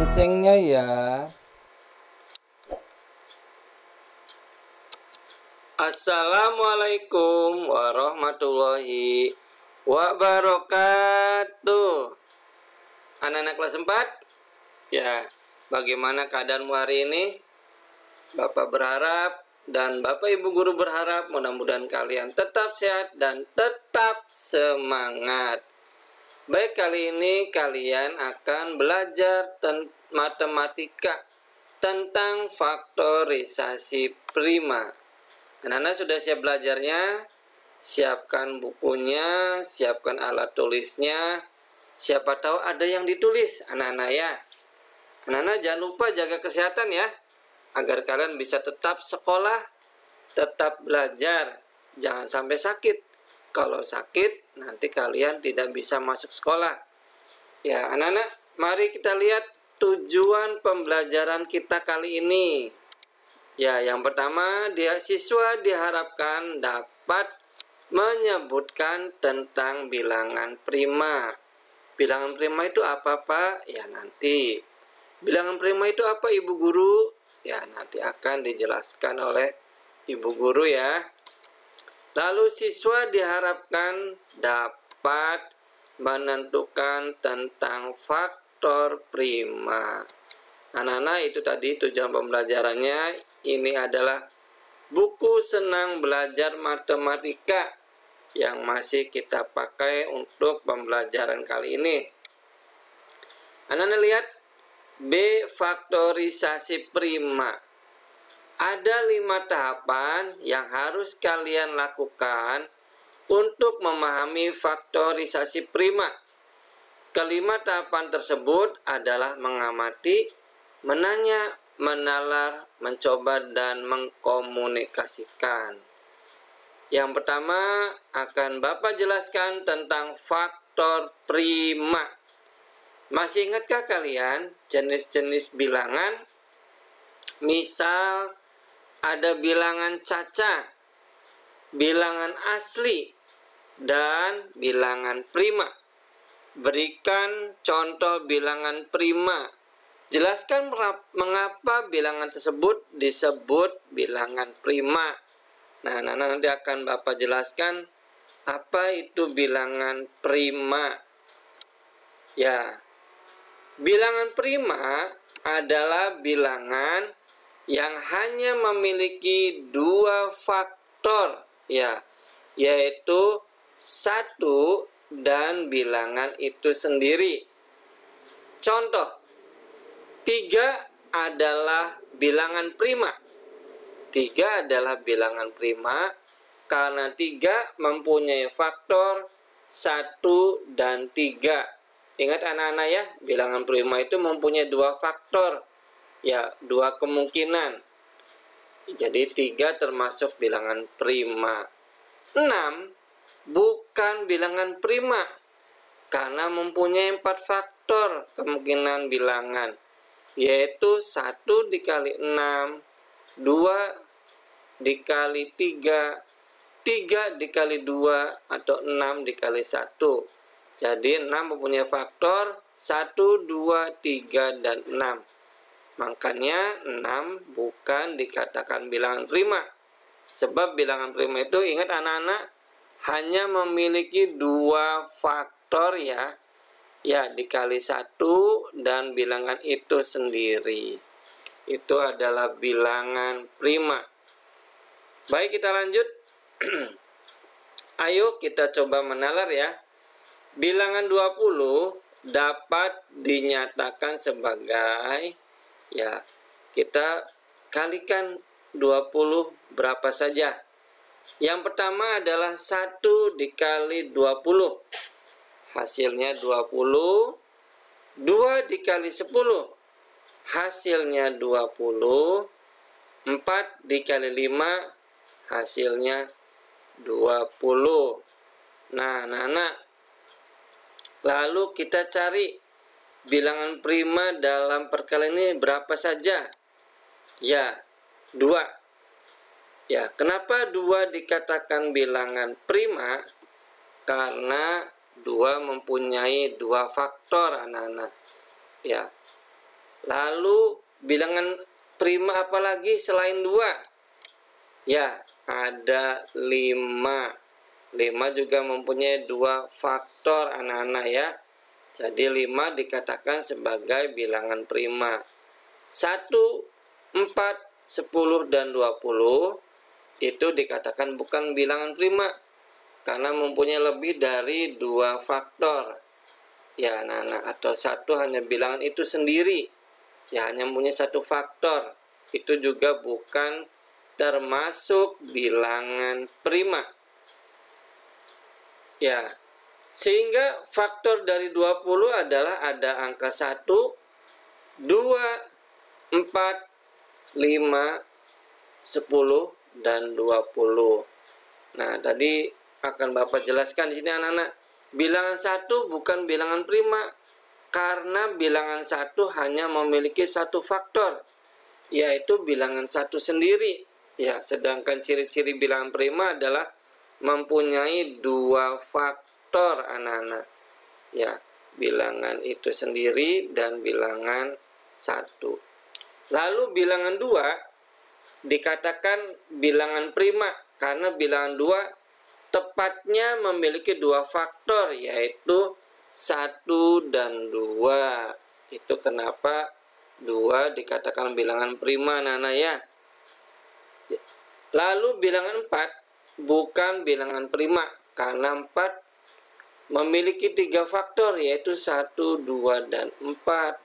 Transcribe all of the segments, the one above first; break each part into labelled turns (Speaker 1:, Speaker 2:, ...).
Speaker 1: loncengnya ya. Assalamualaikum warahmatullahi wabarakatuh. Anak-anak kelas 4, ya, bagaimana keadaanmu hari ini? Bapak berharap dan Bapak Ibu Guru berharap mudah-mudahan kalian tetap sehat dan tetap semangat. Baik, kali ini kalian akan belajar matematika tentang faktorisasi prima. Anak-anak sudah siap belajarnya? Siapkan bukunya, siapkan alat tulisnya. Siapa tahu ada yang ditulis, anak-anak ya. Anak-anak jangan lupa jaga kesehatan ya, agar kalian bisa tetap sekolah, tetap belajar. Jangan sampai sakit. Kalau sakit, nanti kalian tidak bisa masuk sekolah. Ya, anak-anak, mari kita lihat tujuan pembelajaran kita kali ini. Ya, yang pertama, siswa diharapkan dapat menyebutkan tentang bilangan prima. Bilangan prima itu apa, Pak? Ya, nanti. Bilangan prima itu apa, Ibu Guru? Ya, nanti akan dijelaskan oleh Ibu Guru ya. Lalu siswa diharapkan dapat menentukan tentang faktor prima. Anak-anak, itu tadi tujuan pembelajarannya. Ini adalah buku Senang Belajar Matematika yang masih kita pakai untuk pembelajaran kali ini. Anak-anak lihat B, faktorisasi prima. Ada 5 tahapan yang harus kalian lakukan untuk memahami faktorisasi prima. Kelima tahapan tersebut adalah mengamati, menanya, menalar, mencoba, dan mengkomunikasikan. Yang pertama akan Bapak jelaskan tentang faktor prima. Masih ingatkah kalian jenis-jenis bilangan? Misal ada bilangan caca, bilangan asli, dan bilangan prima. Berikan contoh bilangan prima. Jelaskan mengapa bilangan tersebut disebut bilangan prima. Nah, nanti akan Bapak jelaskan apa itu bilangan prima. Ya, bilangan prima adalah bilangan yang hanya memiliki 2 faktor, ya, yaitu 1 dan bilangan itu sendiri. Contoh, 3 adalah bilangan prima. 3 adalah bilangan prima karena 3 mempunyai faktor 1 dan 3. Ingat anak-anak ya, bilangan prima itu mempunyai 2 faktor. Ya, 2 kemungkinan. Jadi 3 termasuk bilangan prima. 6 bukan bilangan prima karena mempunyai 4 faktor kemungkinan bilangan, yaitu 1 dikali 6, 2 dikali 3, 3 dikali 2, atau 6 dikali 1. Jadi 6 mempunyai faktor 1, 2, 3, dan 6. Makanya 6 bukan dikatakan bilangan prima. Sebab bilangan prima itu, ingat anak-anak, hanya memiliki 2 faktor ya. Ya, dikali 1 dan bilangan itu sendiri. Itu adalah bilangan prima. Baik, kita lanjut. Ayo kita coba menalar ya. Bilangan 20 dapat dinyatakan sebagai, ya, kita kalikan 20 berapa saja. Yang pertama adalah 1 dikali 20. Hasilnya 20. 2 dikali 10. Hasilnya 20. 4 dikali 5. Hasilnya 20. Nah, anak-anak, lalu kita cari bilangan prima dalam perkalian ini berapa saja? Ya, 2. Ya, kenapa 2 dikatakan bilangan prima? Karena 2 mempunyai 2 faktor, anak-anak. Ya, Lalu bilangan prima apa lagi selain 2? Ya, ada 5. 5 juga mempunyai 2 faktor anak-anak ya. Jadi 5 dikatakan sebagai bilangan prima. 1, 4, 10, dan 20 itu dikatakan bukan bilangan prima karena mempunyai lebih dari 2 faktor. Ya anak-anak, atau 1 hanya bilangan itu sendiri. Ya hanya mempunyai 1 faktor. Itu juga bukan termasuk bilangan prima. Ya, sehingga faktor dari 20 adalah ada angka 1, 2, 4, 5, 10, dan 20. Nah, tadi akan Bapak jelaskan di sini anak-anak. Bilangan 1 bukan bilangan prima karena bilangan 1 hanya memiliki 1 faktor, yaitu bilangan 1 sendiri. Ya, sedangkan ciri-ciri bilangan prima adalah mempunyai 2 faktor anak-anak. Ya, bilangan itu sendiri dan bilangan 1. Lalu bilangan 2 dikatakan bilangan prima karena bilangan 2 tepatnya memiliki 2 faktor, yaitu 1 dan 2. Itu kenapa 2 dikatakan bilangan prima anak-anak ya. Lalu bilangan 4 bukan bilangan prima karena 4 memiliki 3 faktor, yaitu 1, 2, dan 4.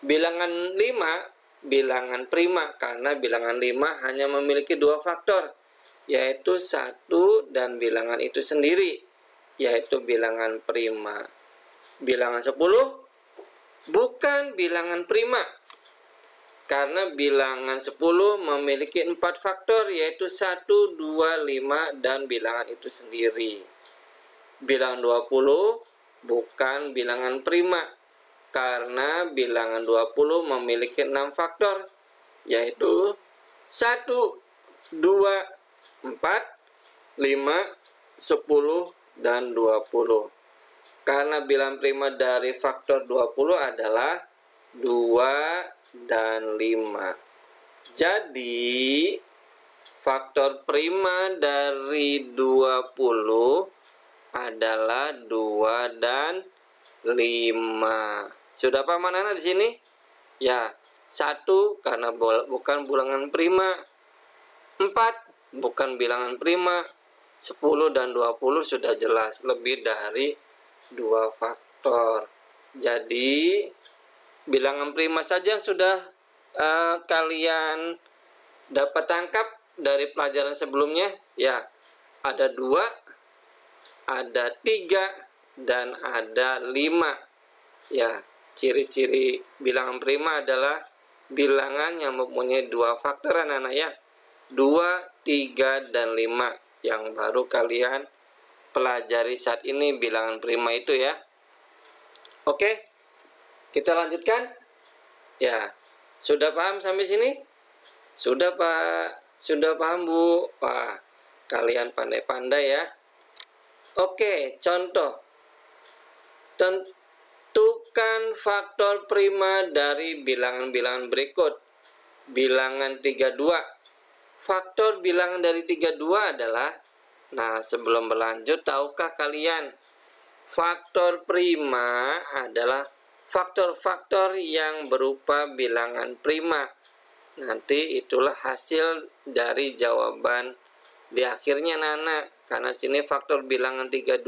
Speaker 1: Bilangan 5 bilangan prima karena bilangan 5 hanya memiliki 2 faktor, yaitu 1 dan bilangan itu sendiri, yaitu bilangan prima. Bilangan 10 bukan bilangan prima karena bilangan 10 memiliki 4 faktor, yaitu 1, 2, 5, dan bilangan itu sendiri. Bilangan 20 bukan bilangan prima karena bilangan 20 memiliki 6 faktor, yaitu 1, 2, 4, 5, 10, dan 20. Karena bilangan prima dari faktor 20 adalah 2 dan 5. Jadi, faktor prima dari 20 adalah 2 dan 5. Sudah paham anak-anak di sini? Ya, 1 karena bukan bilangan prima, 4 bukan bilangan prima, 10 dan 20 sudah jelas lebih dari 2 faktor. Jadi bilangan prima saja sudah kalian dapat tangkap dari pelajaran sebelumnya. Ya, ada 2, ada 3, dan ada 5. Ya, ciri-ciri bilangan prima adalah bilangan yang mempunyai 2 faktor anak-anak ya. 2, 3, dan 5 yang baru kalian pelajari saat ini bilangan prima itu ya. Oke, kita lanjutkan. Ya, sudah paham sampai sini? Sudah Pak? Sudah paham Bu? Wah, kalian pandai-pandai ya. Oke, contoh. Tentukan faktor prima dari bilangan-bilangan berikut. Bilangan 32. Faktor bilangan dari 32 adalah, nah sebelum berlanjut, tahukah kalian faktor prima adalah faktor-faktor yang berupa bilangan prima. Nanti itulah hasil dari jawaban di akhirnya Nana. Karena sini faktor bilangan 32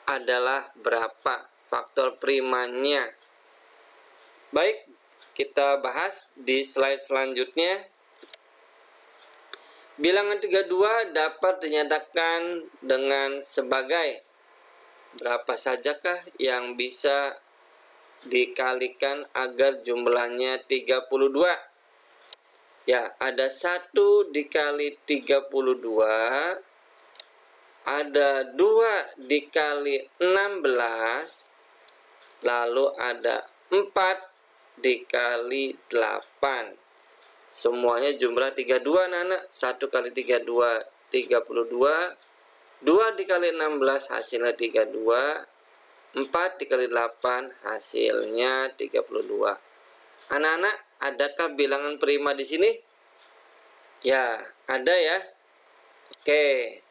Speaker 1: adalah berapa faktor primanya. Baik, kita bahas di slide selanjutnya. Bilangan 32 dapat dinyatakan dengan sebagai berapa sajakah yang bisa dikalikan agar jumlahnya 32. Ya, ada 1 dikali 32, ada 2 dikali 16, lalu ada 4 dikali 8. Semuanya jumlah 32 anak. 1 kali 32 32, 2 dikali 16 hasilnya 32, 4 dikali 8 hasilnya 32. Anak-anak, adakah bilangan prima di sini? Ya, ada ya. Oke.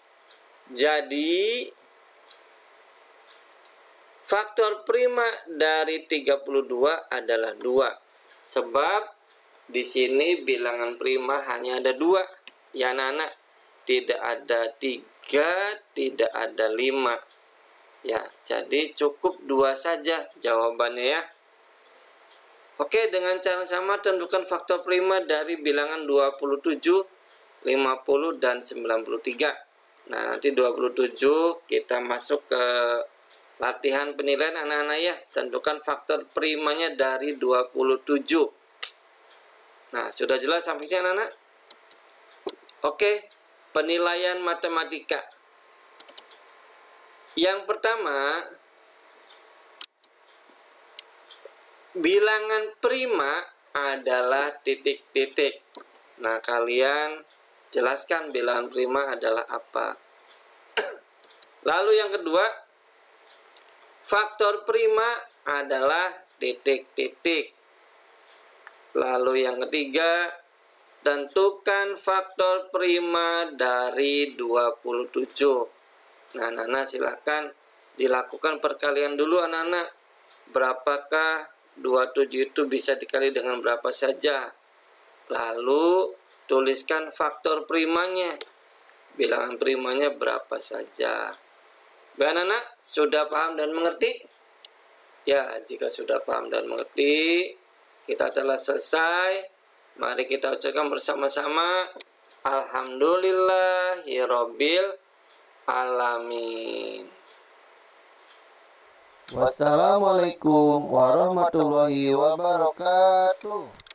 Speaker 1: Jadi faktor prima dari 32 adalah 2. Sebab di sini bilangan prima hanya ada 2. Ya anak-anak, tidak ada 3, tidak ada 5. Ya, jadi cukup 2 saja jawabannya ya. Oke, dengan cara sama tentukan faktor prima dari bilangan 27, 50, dan 93. Nah, nanti 27 kita masuk ke latihan penilaian anak-anak ya. Tentukan faktor primanya dari 27. Nah, sudah jelas sampai sini anak-anak? Oke, penilaian matematika. Yang pertama, bilangan prima adalah titik-titik. Nah, kalian jelaskan bilangan prima adalah apa. Lalu yang kedua, faktor prima adalah titik-titik. Lalu yang ketiga, tentukan faktor prima dari 27. Nah, anak-anak silakan dilakukan perkalian dulu anak-anak. Berapakah 27 itu bisa dikali dengan berapa saja? Lalu tuliskan faktor primanya. Bilangan primanya berapa saja? Baik anak-anak, sudah paham dan mengerti? Ya, jika sudah paham dan mengerti, kita telah selesai. Mari kita ucapkan bersama-sama Alhamdulillahirabbil alamin.
Speaker 2: Wassalamualaikum warahmatullahi wabarakatuh.